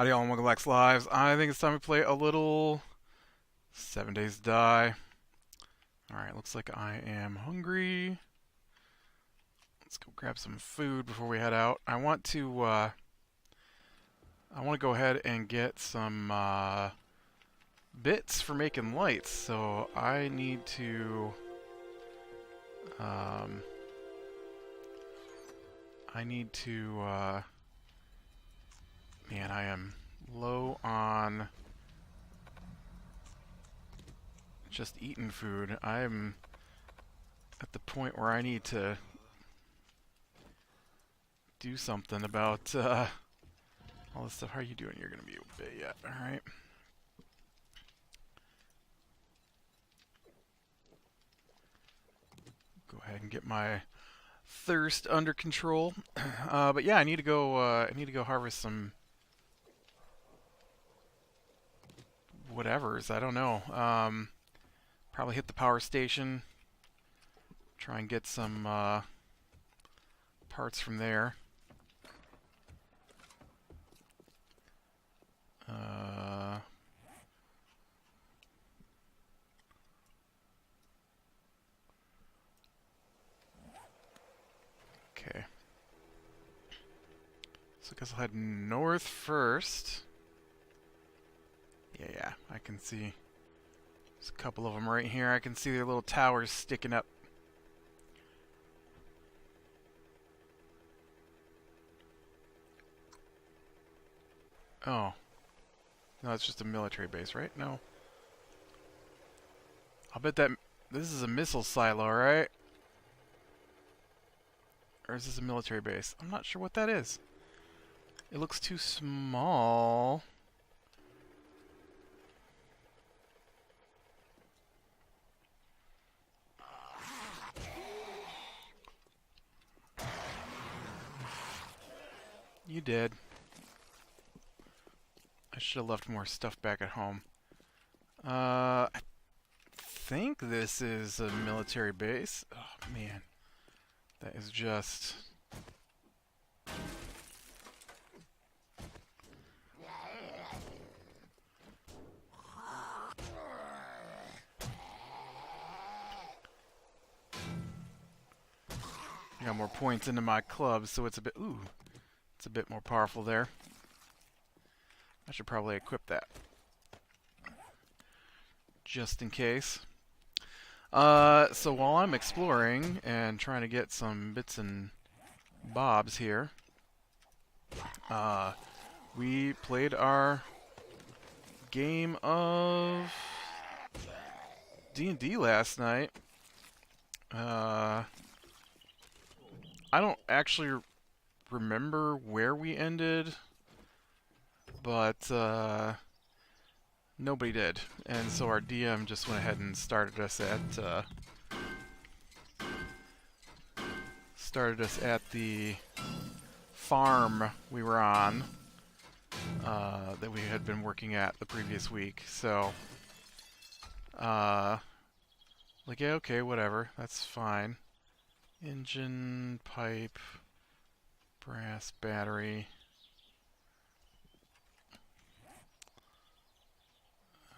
Howdy all, welcome back to Lives. I think it's time to play a little 7 Days to Die. Alright, looks like I am hungry. Let's go grab some food before we head out. I want to go ahead and get some bits for making lights. So I need to um, man, I am low on just eating food. I'm at the point where I need to do something about all this stuff. How are you doing? You're going to be a bit yet. Alright. Go ahead and get my thirst under control. But yeah, I need to go harvest some whatevers. I don't know. Probably hit the power station. Try and get some parts from there. Okay. So I guess I'll head north first. Yeah, I can see. There's a couple of them right here. I can see their little towers sticking up. Oh. No, it's just a military base, right? No. I'll bet that this is a missile silo, right? Or is this a military base? I'm not sure what that is. It looks too small. You did. I should have left more stuff back at home. I think this is a military base. Oh, man. That is just... I got more points into my club, so it's a bit... Ooh. It's a bit more powerful there. I should probably equip that. Just in case. So while I'm exploring and trying to get some bits and bobs here, we played our game of D&D last night. I don't actually remember where we ended, but nobody did, and so our DM just went ahead and started us at the farm we were on that we had been working at the previous week. So, like, yeah, okay, whatever, that's fine. Engine, pipe, brass, battery.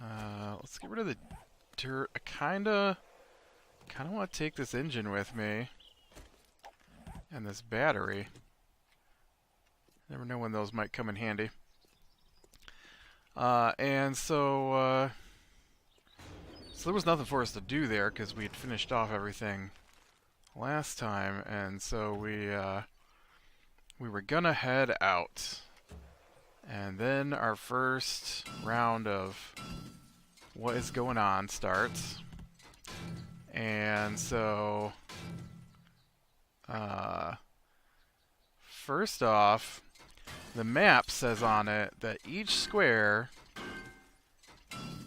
Let's get rid of the dirt. I kinda want to take this engine with me. And this battery. Never know when those might come in handy. And so there was nothing for us to do there because we had finished off everything last time, and so we were gonna head out. And then our first round of what is going on starts. And so, first off, the map says on it that each square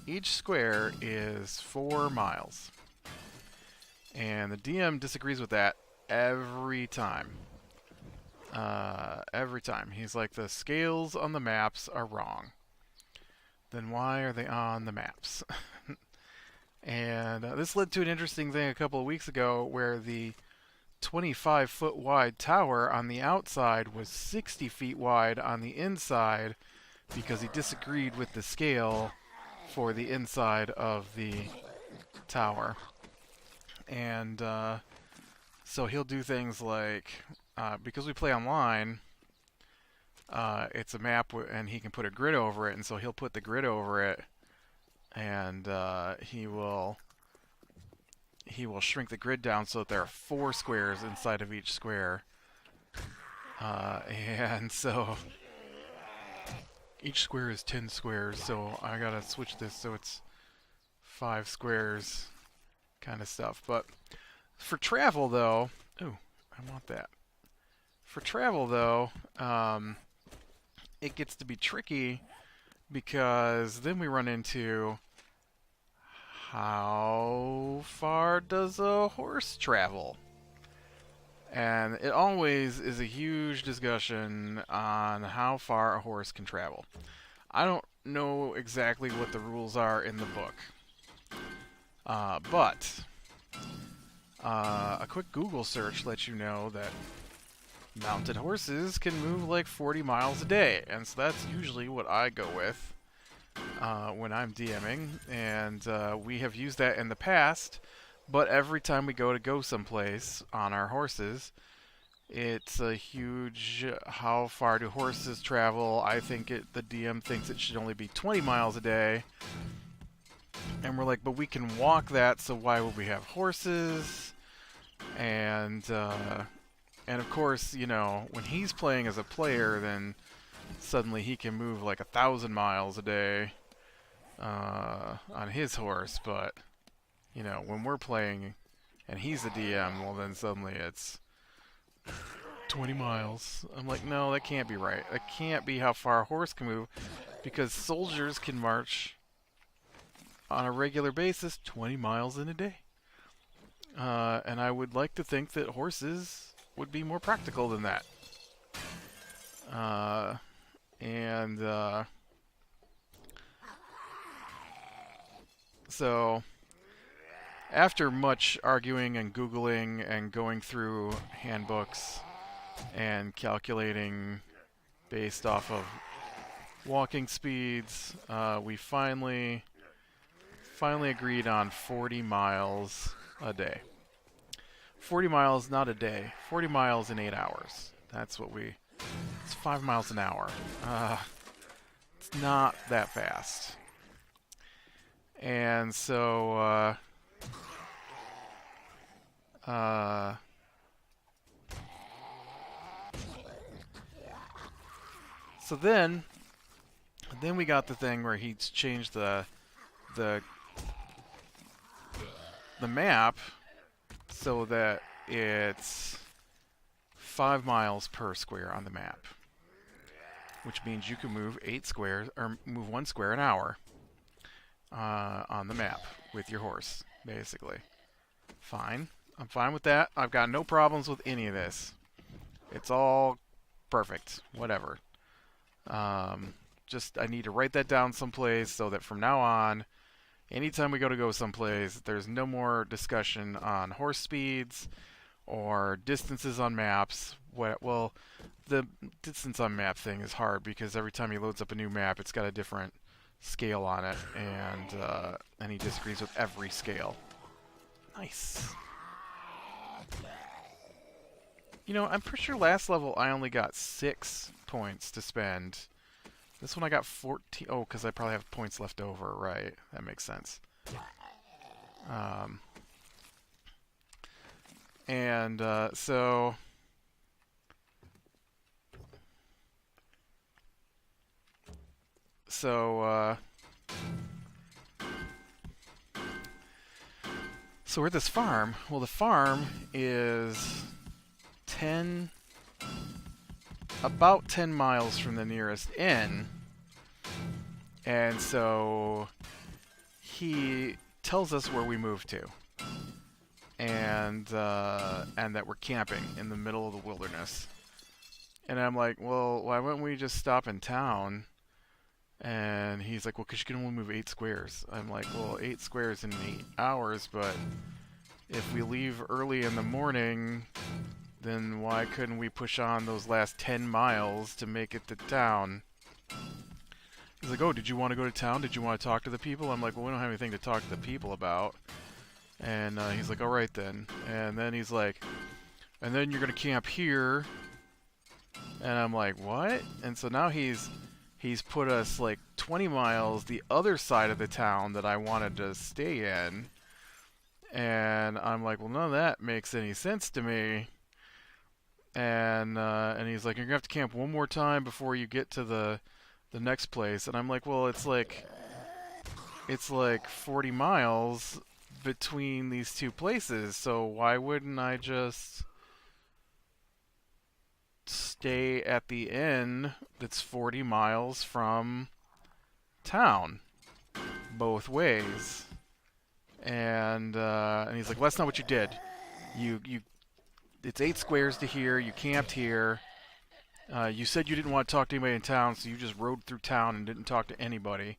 is 4 miles. And the DM disagrees with that every time. Every time. He's like, the scales on the maps are wrong. Then why are they on the maps? And this led to an interesting thing a couple of weeks ago where the 25-foot wide tower on the outside was 60 feet wide on the inside because he disagreed with the scale for the inside of the tower. And so he'll do things like, because we play online, it's a map and he can put a grid over it, and so he'll put the grid over it, and he will shrink the grid down so that there are 4 squares inside of each square. And so each square is 10 squares, so I gotta switch this so it's 5 squares kind of stuff. But for travel, though, ooh, I want that. For travel, though, it gets to be tricky because then we run into how far does a horse travel? And it always is a huge discussion on how far a horse can travel. I don't know exactly what the rules are in the book. But a quick Google search lets you know that mounted horses can move like 40 miles a day. And so that's usually what I go with when I'm DMing. And we have used that in the past. But every time we go someplace on our horses, it's a huge how far do horses travel. I think the DM thinks it should only be 20 miles a day. And we're like, but we can walk that, so why would we have horses? And of course, you know, when he's playing as a player, then suddenly he can move like 1,000 miles a day on his horse, but you know, when we're playing and he's the DM, well then suddenly it's 20 miles. I'm like, no, that can't be right. That can't be how far a horse can move, because soldiers can march on a regular basis 20 miles in a day. And I would like to think that horses would be more practical than that. So after much arguing and Googling and going through handbooks and calculating based off of walking speeds, we finally agreed on 40 miles a day. 40 miles, not a day. 40 miles in 8 hours. That's what it's 5 miles an hour. It's not that fast. And so, so then we got the thing where he's changed the map so that it's 5 miles per square on the map, which means you can move 8 squares, or move 1 square an hour on the map with your horse, basically. Fine. I'm fine with that. I've got no problems with any of this. It's all perfect. Whatever. Just I need to write that down someplace so that from now on, anytime we go someplace, there's no more discussion on horse speeds or distances on maps. Well, the distance on map thing is hard because every time he loads up a new map, it's got a different scale on it, and he disagrees with every scale. Nice. You know, I'm pretty sure last level I only got 6 points to spend. This one I got 14. Oh, because I probably have points left over, right? That makes sense. So we're at this farm. Well, the farm is about 10 miles from the nearest inn. And so he tells us where we moved to. And that we're camping in the middle of the wilderness. And I'm like, well, why wouldn't we just stop in town? And he's like, well, because you can only move 8 squares. I'm like, well, 8 squares in 8 hours, but if we leave early in the morning, then why couldn't we push on those last 10 miles to make it to town? He's like, oh, did you want to go to town? Did you want to talk to the people? I'm like, well, we don't have anything to talk to the people about. And he's like, all right then. And then he's like, and then you're going to camp here. And I'm like, what? And so now he's put us like 20 miles the other side of the town that I wanted to stay in. And I'm like, well, none of that makes any sense to me. And he's like, you're gonna have to camp one more time before you get to the next place. And I'm like, well, it's like 40 miles between these two places, so why wouldn't I just stay at the inn that's 40 miles from town both ways? And he's like, well, that's not what you did. You it's 8 squares to here. You camped here. You said you didn't want to talk to anybody in town, so you just rode through town and didn't talk to anybody.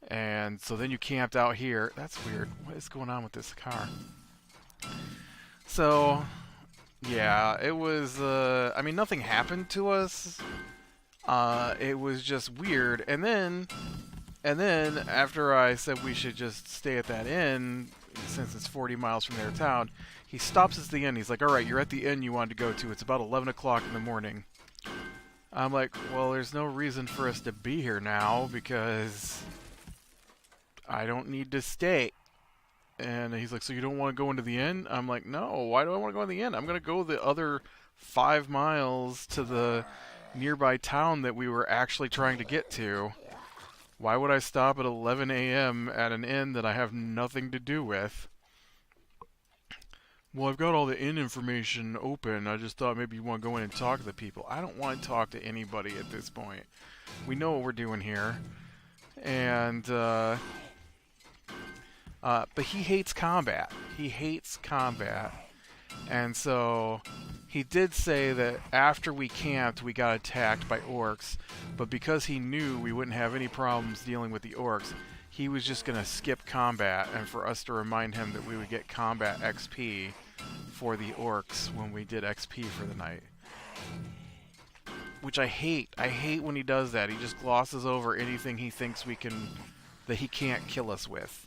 And so then you camped out here. That's weird. What is going on with this car? So, yeah, it was, I mean, nothing happened to us. It was just weird. And then after I said we should just stay at that inn, since it's 40 miles from their town, he stops us at the inn. He's like, all right, you're at the inn you wanted to go to. It's about 11 o'clock in the morning. I'm like, well, there's no reason for us to be here now because I don't need to stay. And he's like, so you don't want to go into the inn? I'm like, no, why do I want to go in the inn? I'm going to go the other 5 miles to the nearby town that we were actually trying to get to. Why would I stop at 11 a.m. at an inn that I have nothing to do with? Well, I've got all the inn information open. I just thought maybe you want to go in and talk to the people. I don't want to talk to anybody at this point. We know what we're doing here. And, but he hates combat. He hates combat. And so he did say that after we camped, we got attacked by orcs. But because he knew we wouldn't have any problems dealing with the orcs, he was just going to skip combat. And for us to remind him that we would get combat XP for the orcs when we did XP for the night. Which I hate. I hate when he does that. He just glosses over anything he thinks that he can't kill us with.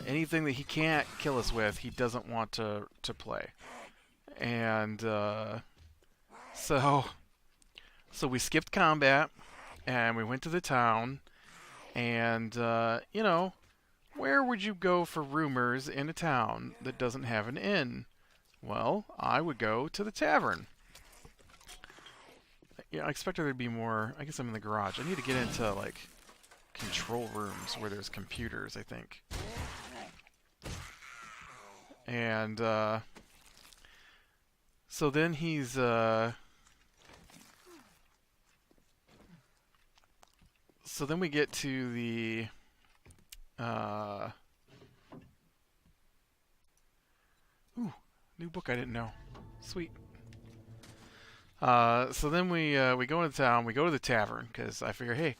Anything that he can't kill us with, he doesn't want to play. And so we skipped combat, and we went to the town, and, you know, where would you go for rumors in a town that doesn't have an inn? Well, I would go to the tavern. Yeah, I expected there'd be more. I guess I'm in the garage. I need to get into, like, control rooms where there's computers, I think. And, so then he's, so then we get to the, ooh, new book I didn't know. Sweet. So then we go into town, we go to the tavern, because I figure, hey,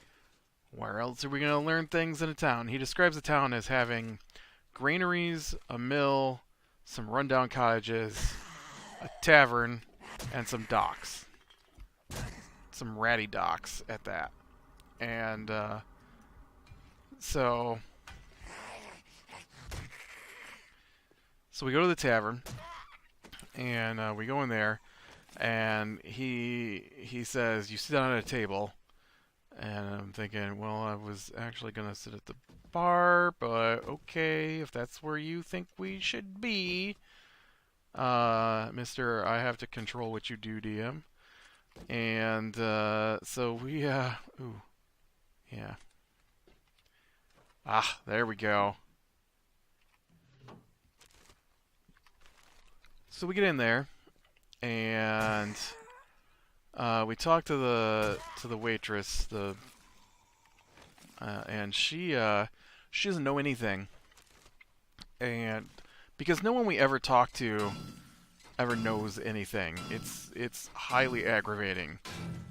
where else are we going to learn things in a town? He describes the town as having granaries, a mill, some rundown cottages, a tavern, and some docks. Some ratty docks at that. And, so we go to the tavern, and we go in there, and he says, you sit down at a table. And I'm thinking, well, I was actually going to sit at the bar, but okay, if that's where you think we should be. Mister, I have to control what you do, DM. And, so we, ooh, yeah. Ah, there we go. So we get in there, and we talk to the waitress, and she doesn't know anything, and because no one we ever talk to ever knows anything, it's highly aggravating.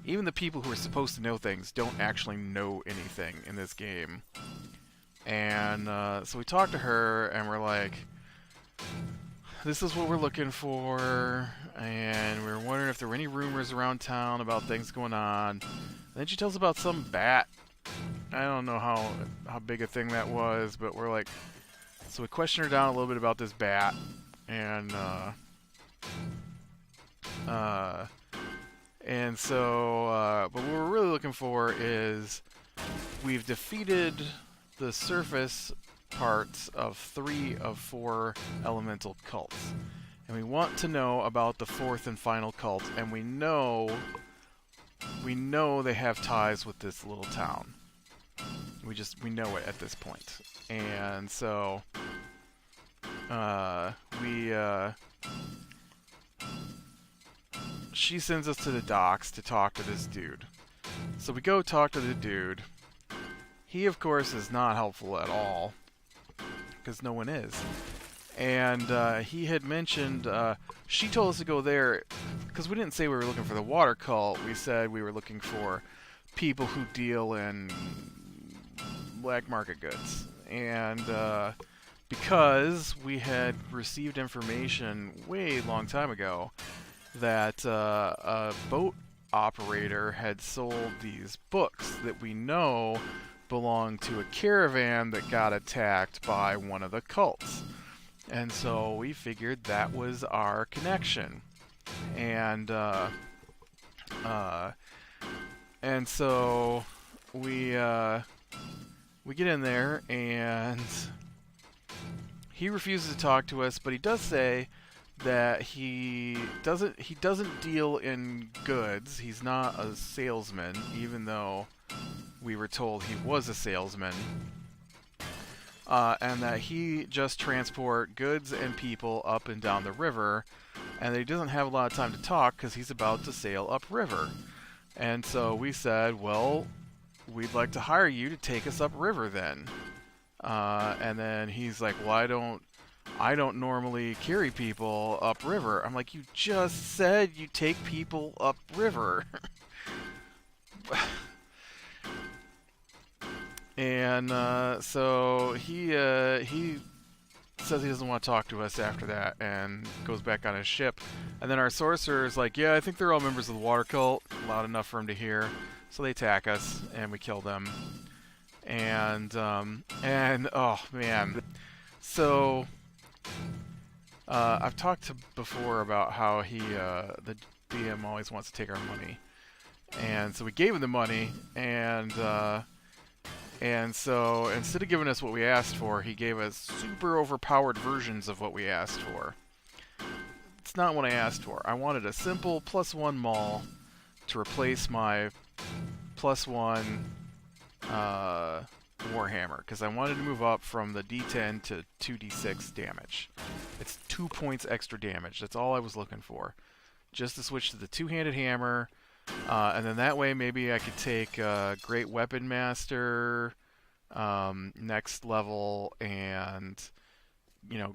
Even the people who are supposed to know things don't actually know anything in this game. And so we talk to her, and we're like, this is what we're looking for, and we were wondering if there were any rumors around town about things going on. And then she tells about some bat. I don't know how big a thing that was, but we're like, so we questioned her down a little bit about this bat, and but what we're really looking for is we've defeated the surface parts of 3 of 4 elemental cults. And we want to know about the 4th and final cult, and we know they have ties with this little town. We know it at this point. And so she sends us to the docks to talk to this dude. So we go talk to the dude. He, of course, is not helpful at all, because no one is. And he had mentioned, she told us to go there, because we didn't say we were looking for the water cult. We said we were looking for people who deal in black market goods. And because we had received information way long time ago that a boat operator had sold these books that we know belonged to a caravan that got attacked by one of the cults. And so we figured that was our connection. And so we get in there, and he refuses to talk to us, but he does say that he doesn't deal in goods. He's not a salesman, even though we were told he was a salesman. And that he just transport goods and people up and down the river, and that he doesn't have a lot of time to talk because he's about to sail upriver. And so we said, well, we'd like to hire you to take us upriver then. And then he's like, well, I don't normally carry people upriver. I'm like, you just said you take people upriver. And so he says he doesn't want to talk to us after that, and goes back on his ship. And then our sorcerer is like, yeah, I think they're all members of the water cult, loud enough for him to hear. So they attack us, and we kill them. And oh man, so I've talked before about how the DM always wants to take our money, and so we gave him the money, and so instead of giving us what we asked for, he gave us super overpowered versions of what we asked for. It's not what I asked for. I wanted a simple +1 maul to replace my +1 Warhammer, because I wanted to move up from the D10 to 2d6 damage. It's 2 points extra damage. That's all I was looking for. Just to switch to the two-handed hammer, and then that way maybe I could take Great Weapon Master next level, and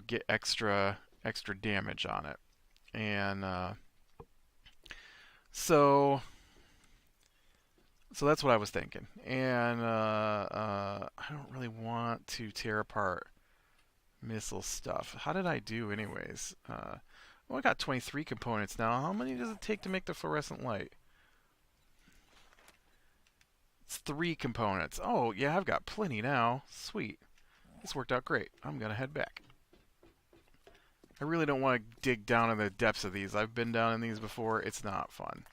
get extra damage on it. And so that's what I was thinking. And I don't really want to tear apart missile stuff. How did I do anyways? Well, I got 23 components now. How many does it take to make the fluorescent light? It's 3 components. Oh, yeah, I've got plenty now. Sweet. This worked out great. I'm going to head back. I really don't want to dig down in the depths of these. I've been down in these before. It's not fun.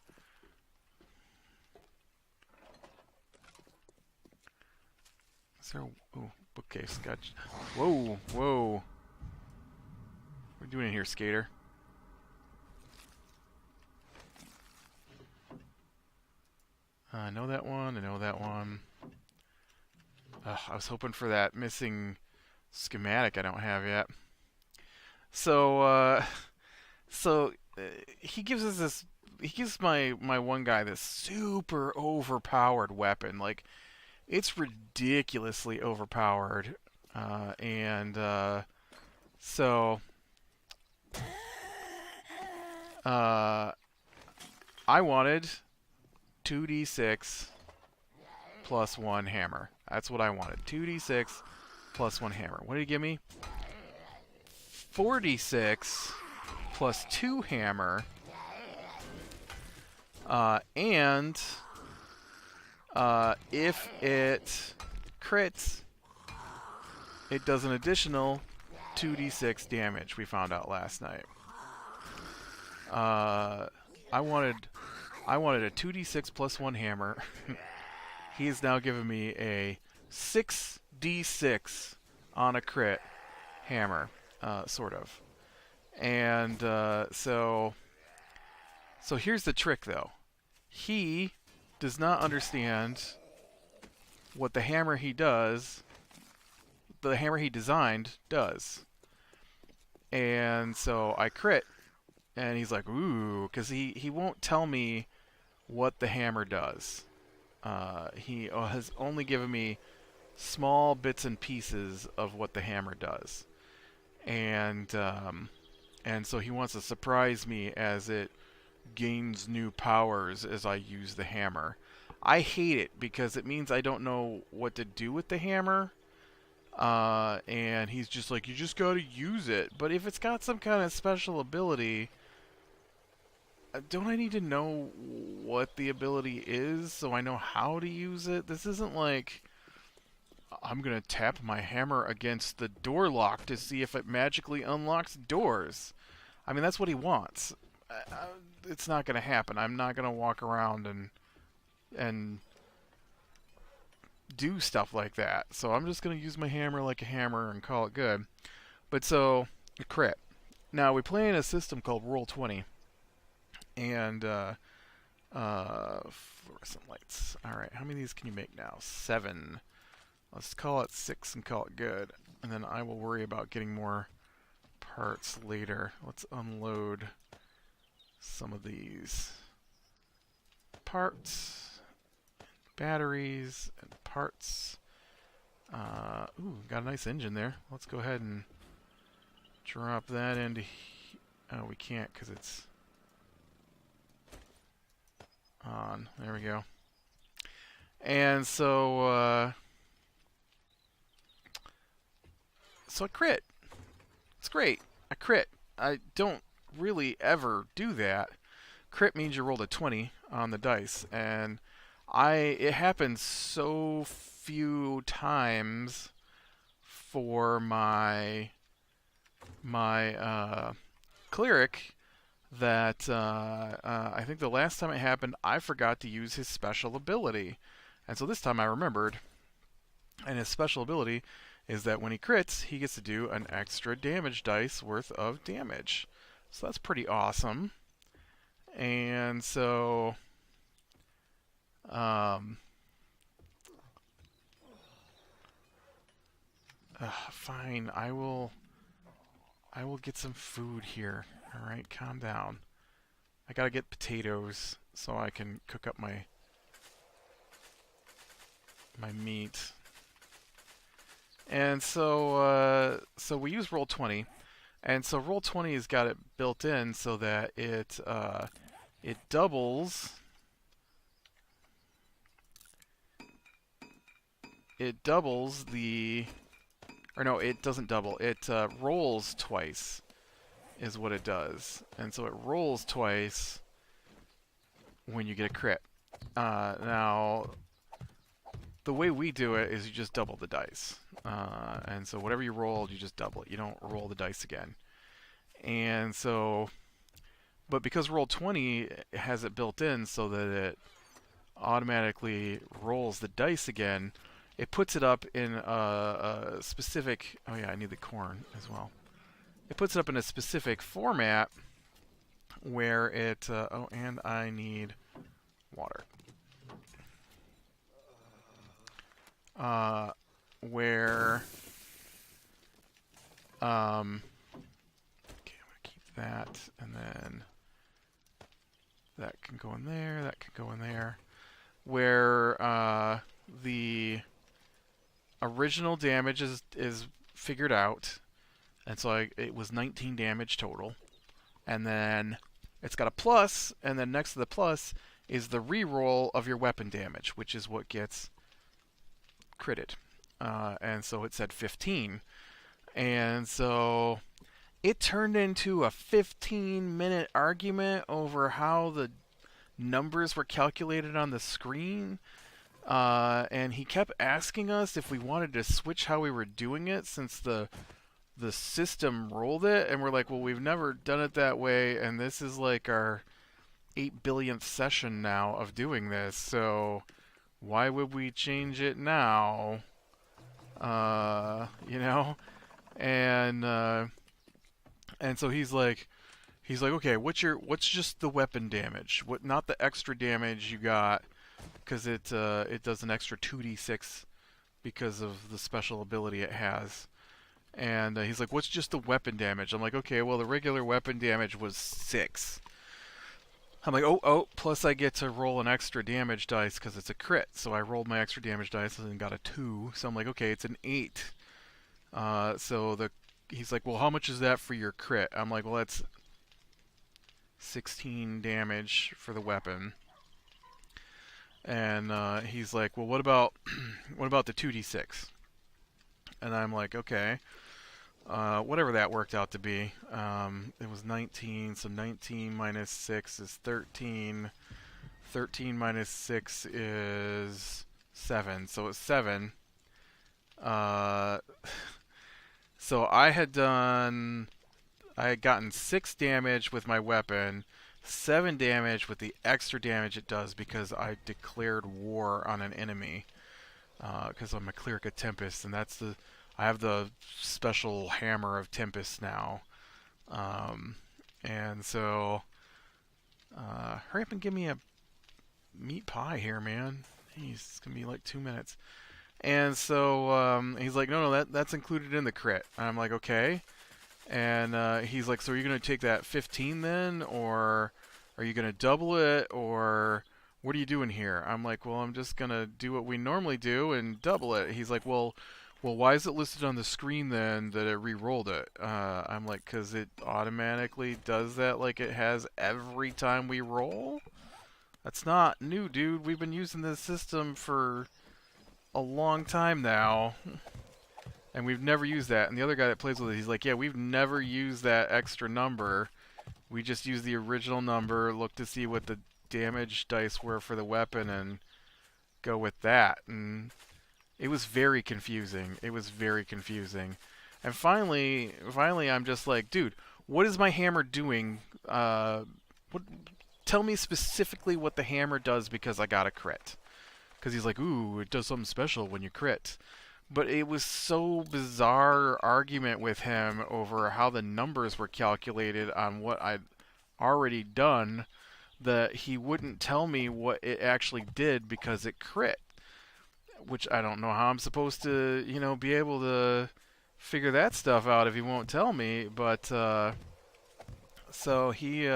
Is there a... Ooh, bookcase. Gotcha. Whoa, whoa. What are you doing in here, skater? I know that one. I know that one. I was hoping for that missing schematic I don't have yet. So, he gives us this. He gives my one guy this super overpowered weapon. Like, it's ridiculously overpowered. So I wanted 2d6 plus 1 hammer. That's what I wanted. 2d6 plus 1 hammer. What did he give me? 4d6 plus 2 hammer, and if it crits, it does an additional 2d6 damage. We found out last night. I wanted a 2d6 plus 1 hammer. He has now given me a 6d6 on a crit hammer, sort of. And so here's the trick, though. He does not understand what the hammer he designed does. And so I crit, and he's like, ooh, because he won't tell me what the hammer does. He has only given me small bits and pieces of what the hammer does. And so he wants to surprise me as it gains new powers as I use the hammer. I hate it because it means I don't know what to do with the hammer. And he's just like, you just gotta use it. But if it's got some kind of special ability, don't I need to know what the ability is so I know how to use it? This isn't like, I'm gonna tap my hammer against the door lock to see if it magically unlocks doors. I mean, that's what he wants. It's not gonna happen. I'm not gonna walk around and do stuff like that. So I'm just gonna use my hammer like a hammer and call it good. But so, a crit. Now, we play in a system called Roll20. And fluorescent lights. Alright, how many of these can you make now? 7. Let's call it 6 and call it good. And then I will worry about getting more parts later. Let's unload some of these parts, batteries, and parts. Ooh, got a nice engine there. Let's go ahead and drop that into... Oh, we can't because it's on. There we go. And so I crit. It's great. I crit. I don't really ever do that. Crit means you rolled a 20 on the dice, and it happens so few times for my cleric that I think the last time it happened, I forgot to use his special ability. And so this time I remembered. And his special ability is that when he crits, he gets to do an extra damage dice worth of damage. So that's pretty awesome. And so... fine, I will get some food here. Alright, calm down. I gotta get potatoes so I can cook up my meat. And so we use Roll20. And so Roll20 has got it built in so that it doubles... It doubles the... Or no, it doesn't double. It rolls twice is what it does. And so it rolls twice when you get a crit. Now, the way we do it is you just double the dice. And so whatever you rolled, you just double it. You don't roll the dice again. And so... But because Roll20 has it built in so that it automatically rolls the dice again... It puts it up in a specific... Oh yeah, I need the corn as well. It puts it up in a specific format where it... oh, and I need water. Where... okay, I'm going to keep that, and then... That can go in there, that can go in there. Where the... original damage is figured out, and so it was 19 damage total, and then it's got a plus, and then next to the plus is the reroll of your weapon damage, which is what gets critted, and so it said 15, and so it turned into a 15-minute argument over how the numbers were calculated on the screen. And he kept asking us if we wanted to switch how we were doing it since the system rolled it, and we're like, well, we've never done it that way, and this is like our 8 billionth session now of doing this, so why would we change it now? You know? And so he's like, okay, what's just the weapon damage? What, not the extra damage you got, because it does an extra 2d6 because of the special ability it has. And he's like, what's just the weapon damage? I'm like, okay, well, the regular weapon damage was 6. I'm like, oh, plus I get to roll an extra damage dice because it's a crit. So I rolled my extra damage dice and got a 2. So I'm like, okay, it's an 8. He's like, well, how much is that for your crit? I'm like, well, that's 16 damage for the weapon. And he's like, well, what about the 2d6? And I'm like, okay. Whatever that worked out to be. It was 19, so 19 minus 6 is 13. 13 minus 6 is 7, so it's 7. So I had gotten 6 damage with my weapon, 7 damage with the extra damage it does because I declared war on an enemy. Because I'm a Cleric of Tempest, and I have the special Hammer of Tempest now. And so, hurry up and give me a meat pie here, man. Jeez, it's going to be like 2 minutes. And so, he's like, no, that's included in the crit. And I'm like, okay. And he's like, so are you going to take that 15 then? Or are you going to double it? Or what are you doing here? I'm like, well, I'm just going to do what we normally do and double it. He's like, well, why is it listed on the screen then that it re-rolled it? I'm like, because it automatically does that like it has every time we roll? That's not new, dude. We've been using this system for a long time now, and we've never used that. And the other guy that plays with it, he's like, yeah, we've never used that extra number. We just use the original number, look to see what the damage dice were for the weapon, and go with that. And it was very confusing. And finally, I'm just like, dude, what is my hammer doing? Tell me specifically what the hammer does because I got a crit. Because he's like, ooh, it does something special when you crit. But it was so bizarre argument with him over how the numbers were calculated on what I'd already done that he wouldn't tell me what it actually did because it crit. Which I don't know how I'm supposed to, be able to figure that stuff out if he won't tell me. But, so he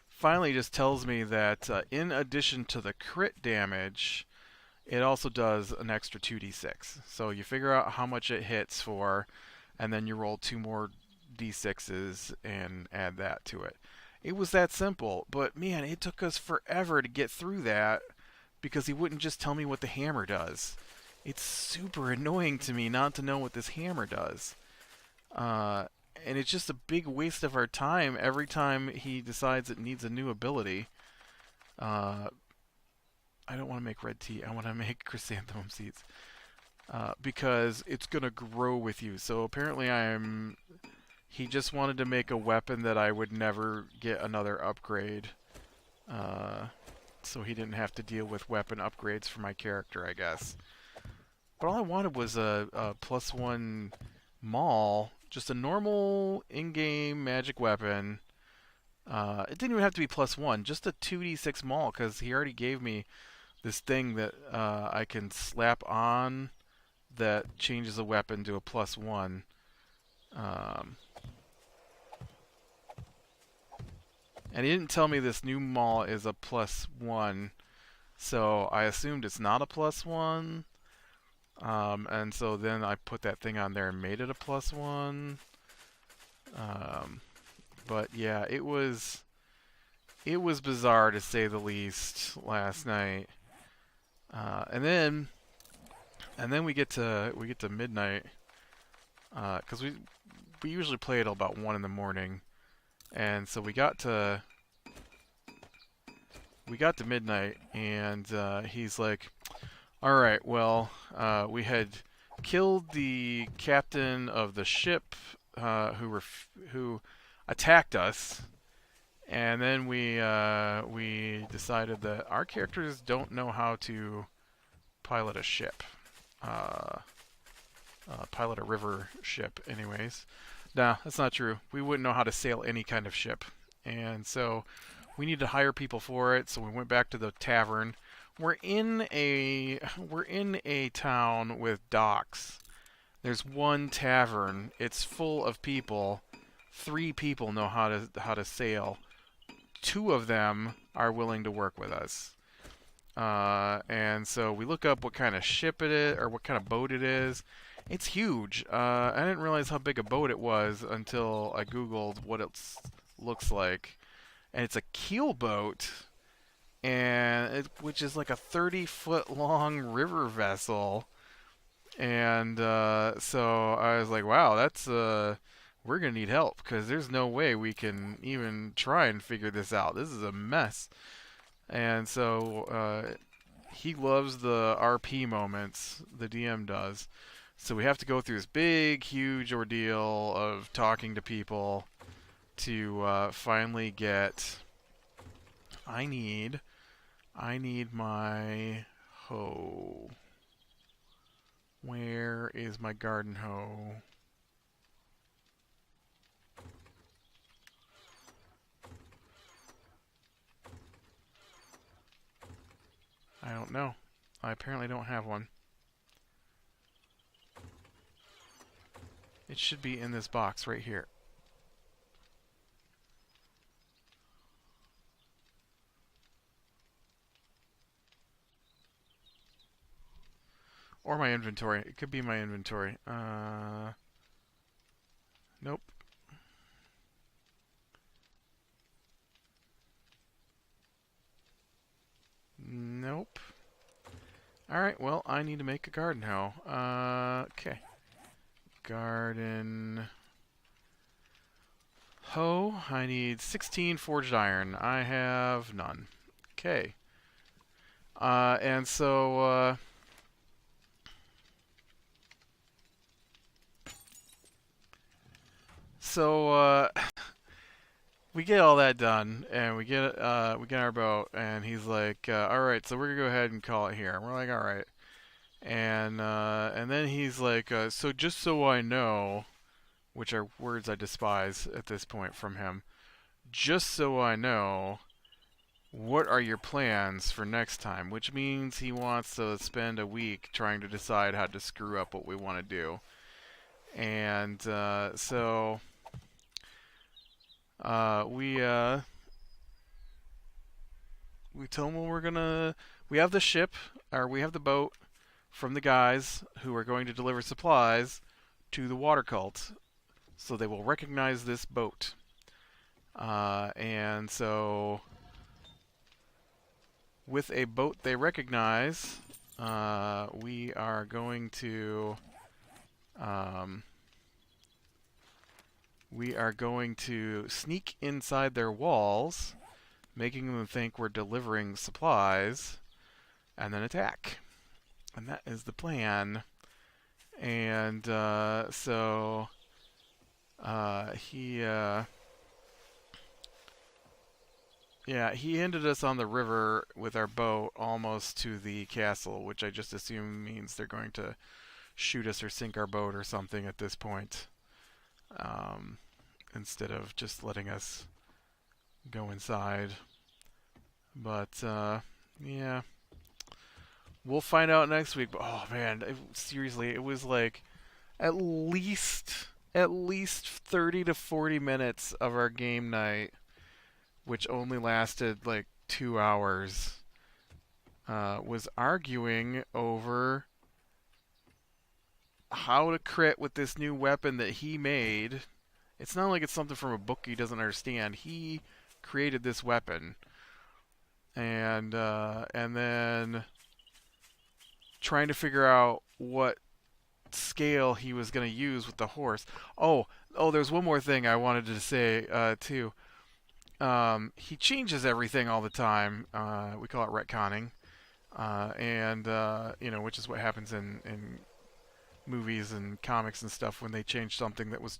finally just tells me that in addition to the crit damage, it also does an extra 2d6. So you figure out how much it hits for, and then you roll 2 more d6s and add that to it. It was that simple, but man, it took us forever to get through that because he wouldn't just tell me what the hammer does. It's super annoying to me not to know what this hammer does. And it's just a big waste of our time every time he decides it needs a new ability. I don't want to make red tea. I want to make chrysanthemum seeds. Because it's going to grow with you. So apparently he just wanted to make a weapon that I would never get another upgrade. So he didn't have to deal with weapon upgrades for my character, I guess. But all I wanted was a +1 maul. Just a normal in-game magic weapon. It didn't even have to be +1. Just a 2d6 maul, because he already gave me this thing that I can slap on that changes a weapon to a +1. And he didn't tell me this new maul is a +1, so I assumed it's not a +1. And so then I put that thing on there and made it a +1. But yeah, it was bizarre to say the least last night. And then we get to midnight, because we usually play till about 1 in the morning, and so we got to midnight, and he's like, "All right, well, we had killed the captain of the ship who attacked us, and then we decided that our characters don't know how to pilot a ship, uh, pilot a river ship, anyways. No, that's not true. We wouldn't know how to sail any kind of ship, and so we need to hire people for it. So we went back to the tavern. We're in a town with docks. There's one tavern. It's full of people. 3 people know how to sail. 2 of them are willing to work with us. And so we look up what kind of ship it is, or what kind of boat it is. It's huge. I didn't realize how big a boat it was until I Googled what it looks like. And it's a keel boat, which is like a 30-foot long river vessel. And so I was like, wow, we're going to need help, because there's no way we can even try and figure this out. This is a mess. And so he loves the RP moments, the DM does. So we have to go through this big, huge ordeal of talking to people to finally get... I need my hoe. Where is my garden hoe? I don't know. I apparently don't have one. It should be in this box right here. Or my inventory. It could be my inventory. Nope. Nope. Alright, well, I need to make a garden hoe. Okay. Garden hoe. I need 16 forged iron. I have none. Okay. And so, we get all that done, and we get our boat, and he's like, "All right, so we're gonna go ahead and call it here." And we're like, "All right," and then he's like, "So just so I know," which are words I despise at this point from him. Just so I know, what are your plans for next time? Which means he wants to spend a week trying to decide how to screw up what we want to do, and so. We tell them we have the ship, or we have the boat from the guys who are going to deliver supplies to the water cult, so they will recognize this boat. And so, with a boat they recognize, we are going to sneak inside their walls, making them think we're delivering supplies, and then attack. And that is the plan. And so he ended us on the river with our boat almost to the castle, which I just assume means they're going to shoot us or sink our boat or something at this point, instead of just letting us go inside. But yeah, we'll find out next week. But oh man, seriously, it was like at least 30 to 40 minutes of our game night, which only lasted like 2 hours, was arguing over how to crit with this new weapon that he made. It's not like it's something from a book he doesn't understand. He created this weapon, and then trying to figure out what scale he was going to use with the horse. Oh, Oh, there's one more thing I wanted to say too. He changes everything all the time. We call it retconning, and which is what happens in movies and comics and stuff when they change something that was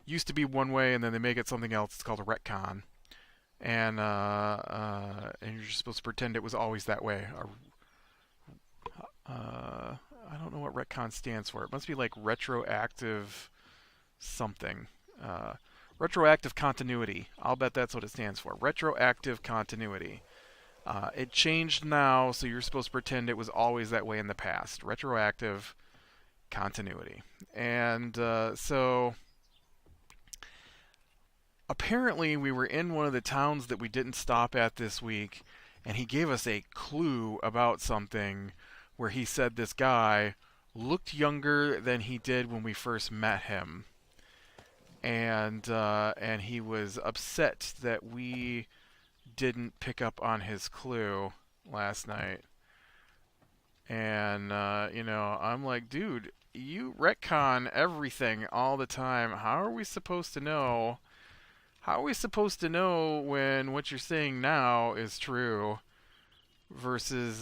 used to be one way and then they make it something else. It's called a retcon, and you're just supposed to pretend it was always that way. I don't know what retcon stands for. It must be like retroactive something. Uh, Retroactive continuity. I'll bet that's what it stands for. Retroactive continuity. It changed now, so you're supposed to pretend it was always that way in the past. Retroactive continuity. And so apparently we were in one of the towns that we didn't stop at this week, and he gave us a clue about something where he said this guy looked younger than he did when we first met him. And he was upset that we didn't pick up on his clue last night. And I'm like, dude, you retcon everything all the time. How are we supposed to know? How are we supposed to know when what you're saying now is true versus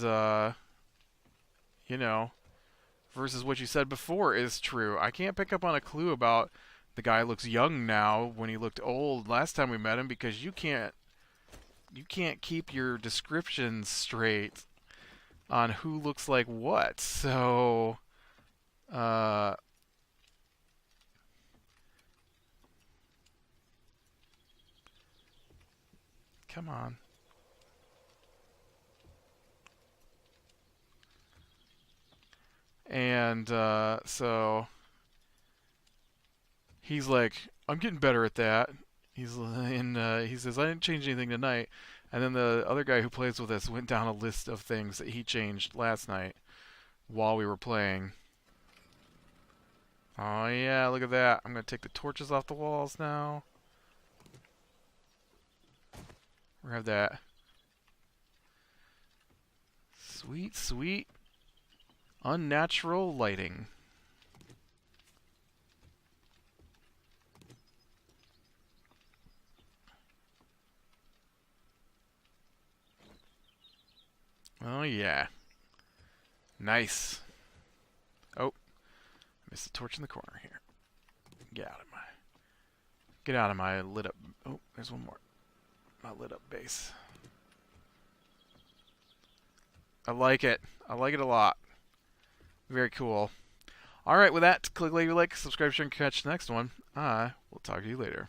versus what you said before is true? I can't pick up on a clue about the guy looks young now when he looked old last time we met him because you can't keep your descriptions straight on who looks like what. So come on. And so he's like, I'm getting better at that. He says, I didn't change anything tonight. And then the other guy who plays with us went down a list of things that he changed last night while we were playing. Oh yeah, look at that. I'm going to take the torches off the walls now. We have that. Sweet, sweet, unnatural lighting. Oh yeah. Nice. Oh, missed the torch in the corner here. Get out of my lit up. Oh, there's one more. My lit up base. I like it. I like it a lot. Very cool. Alright, with that, click like, subscribe, share, and catch the next one. I will talk to you later.